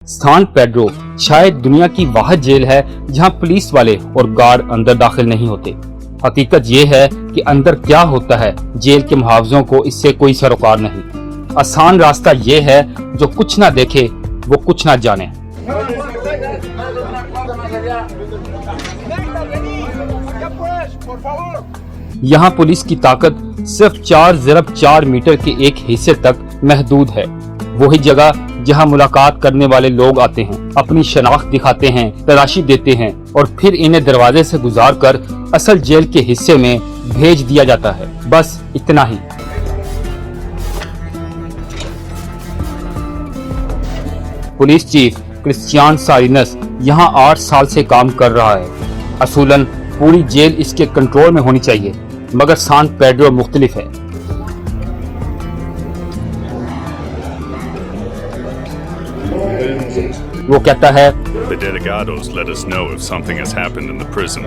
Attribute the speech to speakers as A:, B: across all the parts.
A: सान पेड्रो शायद दुनिया की वाहिद जेल है जहां पुलिस वाले और गार्ड अंदर दाखिल नहीं होते। हकीकत ये है कि अंदर क्या होता है जेल के मुहावजों को इससे कोई सरोकार नहीं। आसान रास्ता ये है जो कुछ ना देखे वो कुछ ना जाने। यहाँ पुलिस की ताकत सिर्फ 4.4 मीटर के एक हिस्से तक महदूद है। वही जगह जहाँ मुलाकात करने वाले लोग आते हैं, अपनी शनाख्त दिखाते हैं, तलाशी देते हैं और फिर इन्हें दरवाजे से गुजारकर असल जेल के हिस्से में भेज दिया जाता है। बस इतना ही। पुलिस चीफ क्रिस्टियान सारिनस यहाँ 8 साल से काम कर रहा है। असूलन पूरी जेल इसके कंट्रोल में होनी चाहिए, मगर सान पेड्रो मुख्तलिफ है। वो कहता है,
B: The delegados let us know if something has happened in the prison.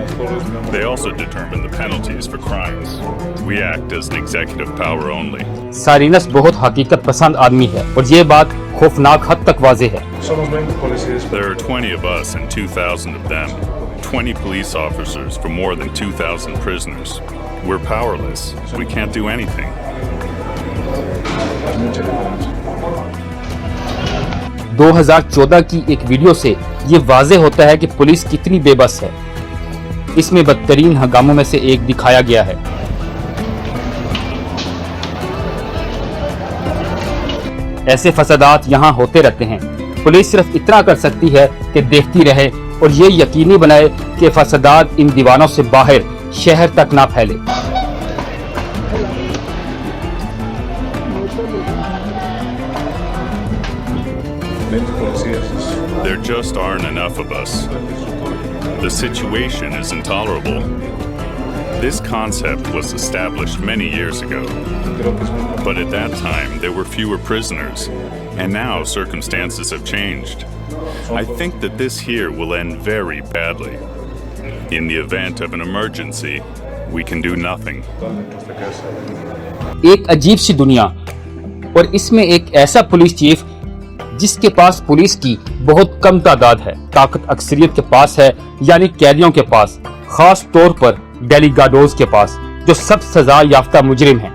B: They also determine the penalties for crimes. We act as an executive power only.
A: सारिनस बहुत हकीकत पसंद आदमी है और ये बात खौफनाक हद तक वाज़ेह है।
B: There are 20 of us and 2,000 of them. 20 police officers for more than 2,000 prisoners. We're powerless. We can't do anything.
A: 2014 की एक वीडियो से ये वाज़ेह होता है कि पुलिस कितनी बेबस है। इसमें बदतरीन हंगामों में से एक दिखाया गया है। ऐसे फसादात यहाँ होते रहते हैं। पुलिस सिर्फ इतना कर सकती है कि देखती रहे और ये यकीनी बनाए कि फसादात इन दीवानों से बाहर शहर तक ना फैले।
B: There just aren't enough of us. The situation is intolerable. This concept was established many years ago, but at that time there were fewer prisoners, and now circumstances have changed. I think that this here will end very badly. In the event of an emergency, we can do nothing.
A: एक अजीब सी दुनिया, और इसमें एक ऐसा police chief जिसके पास police की बहुत कम तादाद है। ताकत अक्सरियत के पास है, यानी कैदियों के पास, खास तौर पर डेलीगाडोज के पास, जो सब सजा याफ्ता मुजरिम हैं।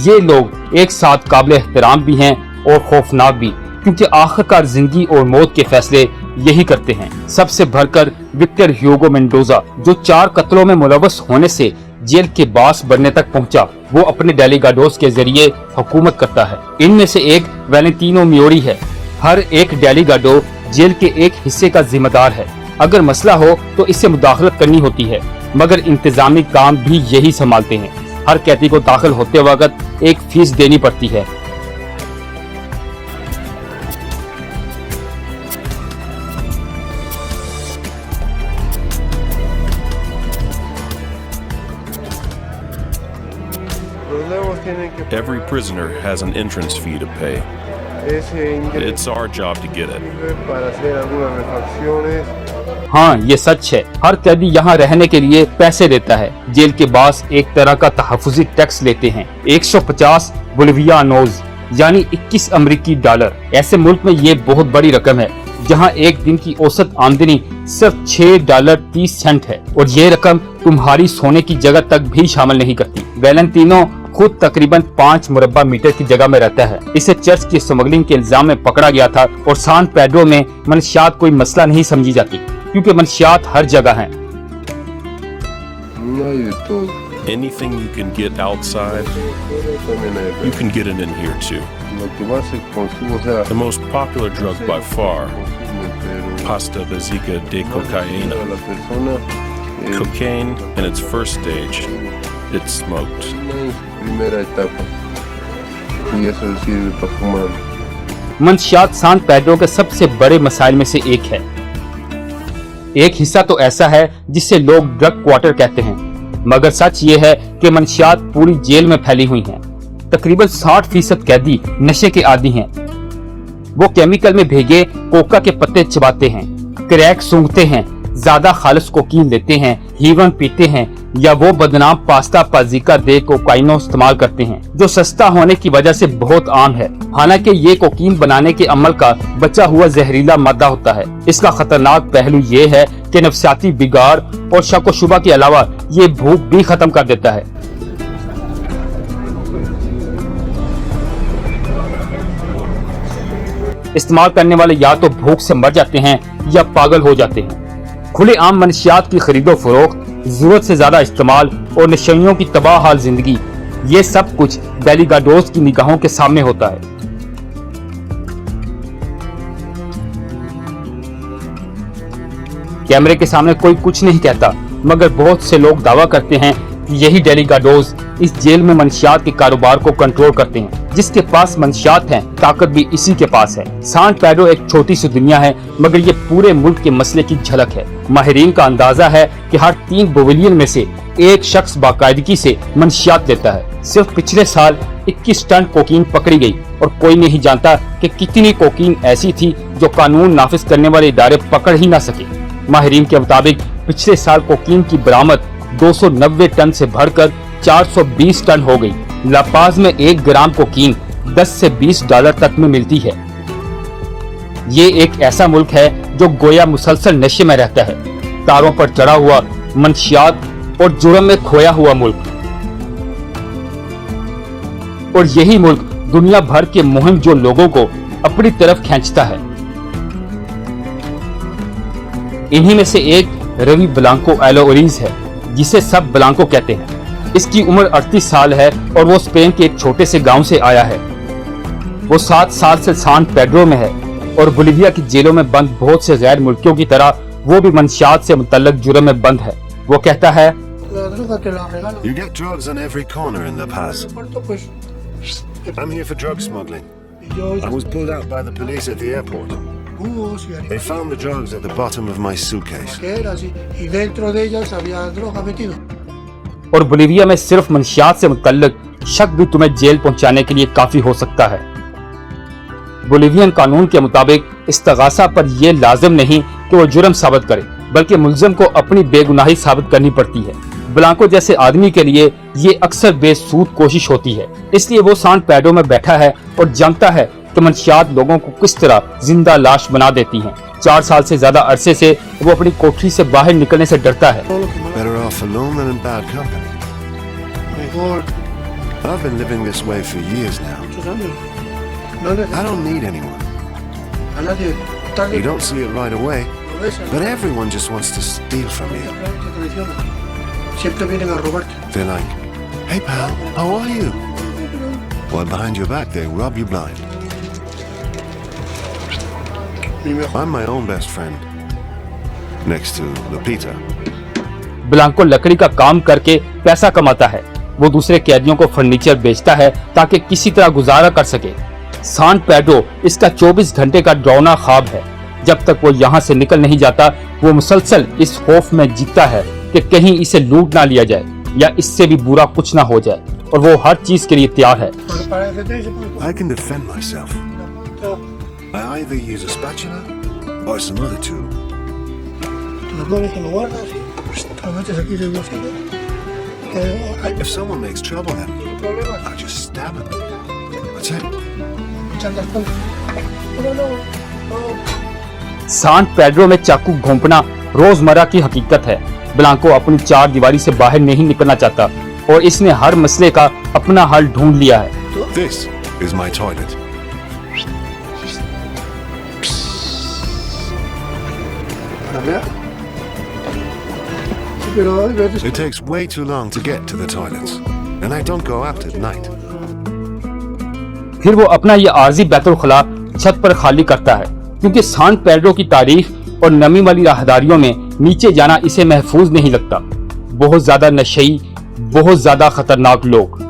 A: ये लोग एक साथ काबिल एहतराम भी हैं और खौफनाक भी, क्योंकि आखिरकार जिंदगी और मौत के फैसले यही करते हैं। सबसे भरकर विक्टर ह्यूगो मेंडोजा, जो 4 कत्लों में मुलव्वस होने से जेल के बास बनने तक पहुंचा, वो अपने डेलीगाडोस के जरिए हुकूमत करता है। इनमें से एक वैलेंटिनो मियोरी है। हर एक डेलीगाडो जेल के एक हिस्से का जिम्मेदार है। अगर मसला हो तो इससे मुदाखलत करनी होती है, मगर इंतजामी काम भी यही संभालते हैं। हर कैदी को दाखिल होते वक्त एक फीस देनी पड़ती है।
C: Every prisoner has an entrance fee to pay. It's our job to get it.
A: हाँ, ये सच है। हर कैदी यहाँ रहने के लिए पैसे देता है। जेल के बास एक तरह का तहफ़्फ़ुज़ी टैक्स लेते हैं। 150 बोलिवियानोज यानी 21 अमेरिकी डॉलर। ऐसे मुल्क में ये बहुत बड़ी रकम है जहाँ एक दिन की औसत आमदनी सिर्फ $6.30 है, और ये रकम तुम्हारी सोने की जगह तक भी शामिल नहीं करती। वैलेंटिनो खुद तकरीबन 5 मुरब्बा मीटर की जगह में रहता है। इसे चर्च की स्मगलिंग के इल्जाम में पकड़ा गया था, और सान पेड्रो में मनशियात कोई मसला नहीं समझी जाती, क्योंकि मनशियात हर जगह हैं।
C: Anything you can get outside, you can get it in here too. The most popular drug by far, pasta basica de cocaína. Cocaine in its first stage, it's smoked.
A: मंशियात सान पेड्रो के सबसे बड़े मसाइल में से एक है। एक हिस्सा तो ऐसा है जिसे लोग ड्रग क्वार्टर कहते हैं, मगर सच ये है कि मंशियात पूरी जेल में फैली हुई हैं। तकरीबन 60% कैदी नशे के आदी हैं। वो केमिकल में भीगे कोका के पत्ते चबाते हैं, क्रैक सूंघते हैं, ज्यादा खालिस कोकीन लेते हैं, हीरोइन पीते हैं या वो बदनाम पास्ता पाजिका दे कोकाइनो इस्तेमाल करते हैं, जो सस्ता होने की वजह से बहुत आम है। हालांकि ये कोकीन बनाने के अमल का बचा हुआ जहरीला मादा होता है। इसका खतरनाक पहलू ये है कि नफसियाती बिगाड़ और शक व शुबा के अलावा ये भूख भी खत्म कर देता है। इस्तेमाल करने वाले या तो भूख से मर जाते हैं या पागल हो जाते हैं। खुले आम मनशियात की खरीदो फरोख्त, जरूरत से ज्यादा इस्तेमाल और नशेइयों की तबाह हाल जिंदगी, ये सब कुछ डेलीगाडोस की निगाहों के सामने होता है। कैमरे के सामने कोई कुछ नहीं कहता, मगर बहुत से लोग दावा करते हैं कि यही डेलीगाडोस इस जेल में मंशियात के कारोबार को कंट्रोल करते हैं। जिसके पास मंशियात हैं, ताकत भी इसी के पास है। सान पेड्रो एक छोटी सी दुनिया है, मगर ये पूरे मुल्क के मसले की झलक है। माहिरीन का अंदाजा है कि हर 3 बिलियन में से एक शख्स बाकायदगी से मंशियात लेता है। सिर्फ पिछले साल 21 टन कोकीन पकड़ी गई और कोई नहीं जानता कि कितनी कोकीन ऐसी थी जो कानून नाफिज करने वाले इदारे पकड़ ही ना सके। माहिरीन के मुताबिक पिछले साल कोकीन की बरामद 290 टन से बढ़कर 420 टन हो गई। लापाज में 1 ग्राम कोकीन 10 से 20 डॉलर तक में मिलती है। ये एक ऐसा मुल्क है जो गोया मुसलसल नशे में रहता है, तारों पर चढ़ा हुआ, मंशियात और जुर्म में खोया हुआ मुल्क। और यही मुल्क दुनिया भर के मुहिम जो लोगों को अपनी तरफ खींचता है। इन्हीं में से एक रवि ब्लांको एलोरीज है, जिसे सब ब्लांको कहते हैं। इसकी उम्र 38 साल है और वो स्पेन के एक छोटे से गांव से आया है। वो 7 साल से सान पेड्रो में है और बोलिविया की जेलों में बंद बहुत से गैर मुल्कियों की तरह वो भी मंशियात से मुतल्लक जुर्म में बंद है। वो कहता है,
D: You get drugs on every corner in La Paz. I'm here for drug smuggling. I was pulled out by the police at the airport. They found the drugs at the bottom of my suitcase.
A: और Bolivia में सिर्फ मंशियात से मुतल्लक शक भी तुम्हें jail पहुंचाने के लिए काफी हो सकता है। बोलिवियन कानून के मुताबिक इस्तगासा पर यह लाजिम नहीं कि वो जुर्म साबित करे, बल्कि मुल्जिम को अपनी बेगुनाही साबित करनी पड़ती है। ब्लांको जैसे आदमी के लिए ये अक्सर बेसूद कोशिश होती है। इसलिए वो सान पेड्रो में बैठा है और जानता है कि मंशियात लोगों को किस तरह जिंदा लाश बना देती हैं। 4 साल से ज्यादा अरसे से वो अपनी कोठरी से बाहर निकलने से डरता है।
D: Better off alone than in bad company. I've been living this way for years now. I don't need anyone. You don't see it right away, but everyone just wants to steal from you. They're like, "Hey pal, how are you?" While behind your back they rob you blind. I'm my own best friend, next to Lupita.
A: Blanco लकड़ी का काम करके पैसा कमाता है। वो दूसरे कैदियों को फर्नीचर बेचता है ताकि किसी तरह गुजारा कर सके। सान पेड्रो इसका 24 घंटे का डरावना ख्वाब है। जब तक वो यहाँ से निकल नहीं जाता, वो मुसलसल इस खौफ में जीता है कि कहीं इसे लूट ना लिया जाए या इससे भी बुरा कुछ ना हो जाए, और वो हर चीज के लिए तैयार है।
D: I can defend myself. I either use a spatula or some other tool. If someone makes trouble, then I just stab him. That's it.
A: सान पेड्रो में चाकू घोंपना रोजमर्रा की हकीकत है। ब्लांको अपनी 4 दीवारी से बाहर नहीं निकलना चाहता और इसने हर मसले का अपना हल ढूंढ लिया है।
D: This is my toilet. It takes way too long to get to the toilets, and I don't go out at night.
A: फिर वो अपना ये आर्जी बैतुल खला छत पर खाली करता है, क्योंकि सान पेड्रो की तारीख और नमी वाली राहदारियों में नीचे जाना इसे महफूज नहीं लगता। बहुत ज्यादा नशेई, बहुत ज्यादा खतरनाक लोग।